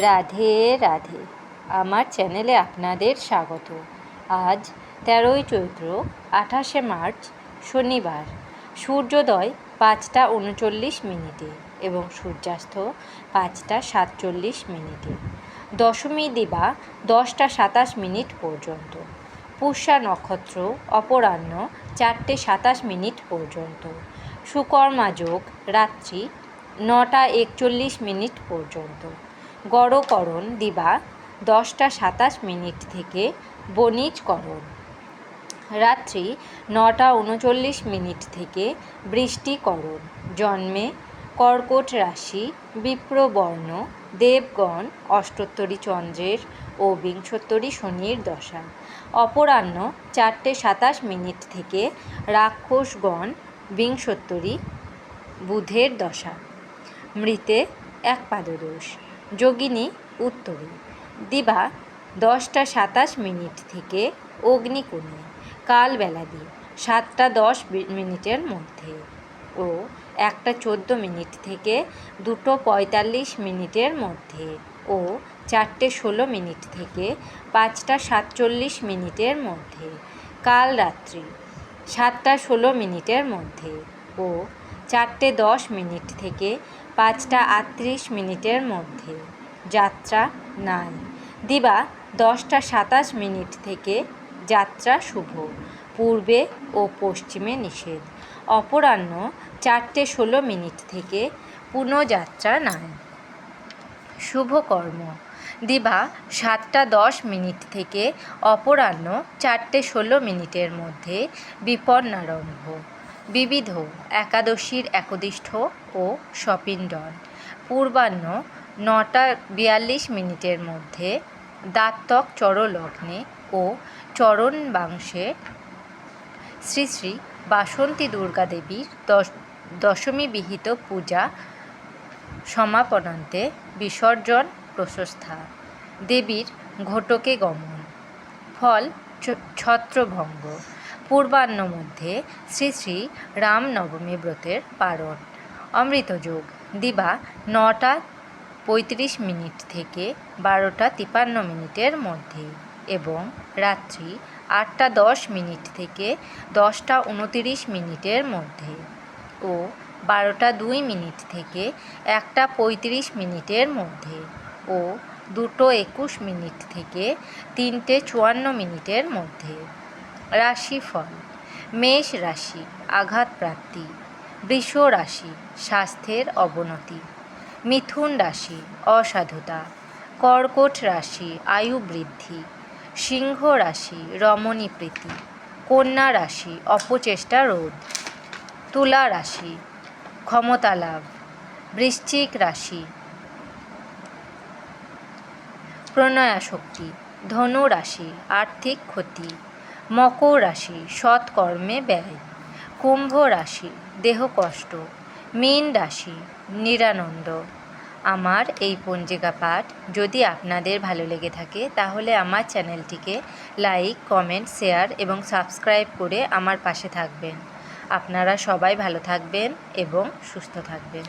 রাধে রাধে। আমার চ্যানেলে আপনাদের স্বাগত। আজ 13ই চৈত্র 28শে মার্চ শনিবার। সূর্যোদয় 5টা 39 এবং সূর্যাস্ত 5টা 47 দশমী দিবা 10টা 27 পর্যন্ত। পুষ্যা নক্ষত্র অপরাহ্ন 4টে 27 পর্যন্ত। সুকর্মা যোগ রাত্রি 9টা 41 পর্যন্ত। গড়করণ দিবা 10টা 27 থেকে বণিজকরণ রাত্রি 9টা 39 থেকে বৃষ্টিকরণ। জন্মে কর্কট রাশি, বিপ্রবর্ণ, দেবগণ, অষ্টোত্তরী চন্দ্রের ও বিংশোত্তরী শনির দশা। অপরাহ্ন 4টে 27 থেকে রাক্ষসগণ, বিংশোত্তরী বুধের দশা। মৃতে একপাদদোষ। যোগিনী উত্তরী। দিবা 10টা 27 থেকে অগ্নিকোণে। কালবেলাদি 7টা 10 মধ্যে ও 1টা 14 থেকে 2টো 45 মধ্যে ও 4টে 16 থেকে 5টা 47 মধ্যে। কাল রাত্রি 7টা 16 মধ্যে ও 4টে 10 থেকে 5টা 38 মধ্যে। যাত্রা নাই। দিবা 10টা 27 থেকে যাত্রা শুভ। পূর্বে ও পশ্চিমে নিষেধ। অপরাহ্ন 4টে 16 থেকে পুনঃযাত্রা নাই। শুভকর্ম দিবা 7টা 10 থেকে অপরাহ্ন 4টে 16 মধ্যে বিপন্নারম্ভ। বিবিধ একাদশীর একদিষ্ঠ ও সপিণ্ডন। পূর্বাহ্ন 9টা 42 মধ্যে দাত্তক চরলগ্নে ও চরণবাংশে শ্রী শ্রী বাসন্তী দুর্গা দেবীর দশমী বিহিত পূজা সমাপনান্তে বিসর্জন প্রশস্থা। দেবীর ঘটকে গমন। ফল ছত্রভঙ্গ। পূর্বাহ্ন মধ্যে শ্রী শ্রী রামনবমী ব্রতের পারণ। অমৃতযোগ দিবা 9টা 35 থেকে 12টা 53 মধ্যে এবং রাত্রি 8টা 10 থেকে 10টা 29 মধ্যে ও 12টা 2 থেকে 1টা 35 মধ্যে ও 2টো 21 থেকে 3টে 54 মধ্যে। রাশিফল: মেষ রাশি আঘাতপ্রাপ্তি। বৃষ রাশি স্বাস্থ্যের অবনতি। মিথুন রাশি অসাধুতা। কর্কট রাশি আয়ু বৃদ্ধি। সিংহ রাশি রমণী প্রীতি। কন্যা রাশি অপচেষ্টা রোধ। তুলা রাশি ক্ষমতা লাভ। বৃশ্চিক রাশি প্রণয়াসক্তি। ধনু রাশি আর্থিক ক্ষতি। মকর রাশি সৎকর্মে ব্যয়। কুম্ভ রাশি দেহকষ্ট। মীন রাশি নিরানন্দ। আমার এই পঞ্জিকা পাঠ যদি আপনাদের ভালো লেগে থাকে তাহলে আমার চ্যানেলটিকে লাইক, কমেন্ট, শেয়ার এবং সাবস্ক্রাইব করে আমার পাশে থাকবেন। আপনারা সবাই ভালো থাকবেন এবং সুস্থ থাকবেন।